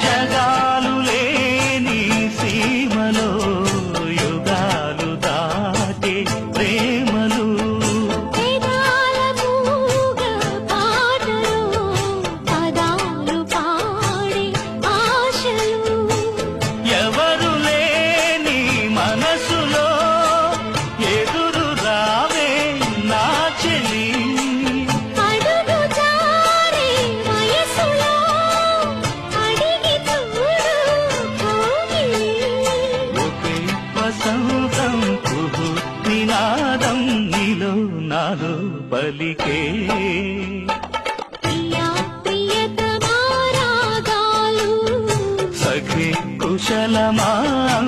జగాలు లేని సీమలో యుగాలు దాటే ప్రేమలు వేదాల మూగ పాటలో పదాలు పాడే ఆశలు ఎవరు లేని మనసులో ఎదురు రావే నా చెలి అడుగు జారే వయసులో అడిగి చూడు కోగిలి ఒకే వసంతం కుహు నినాదం నీలో నాలో పలికే ప్రియా ప్రియతమా రాగాలు సఖి కుశలమాందాలు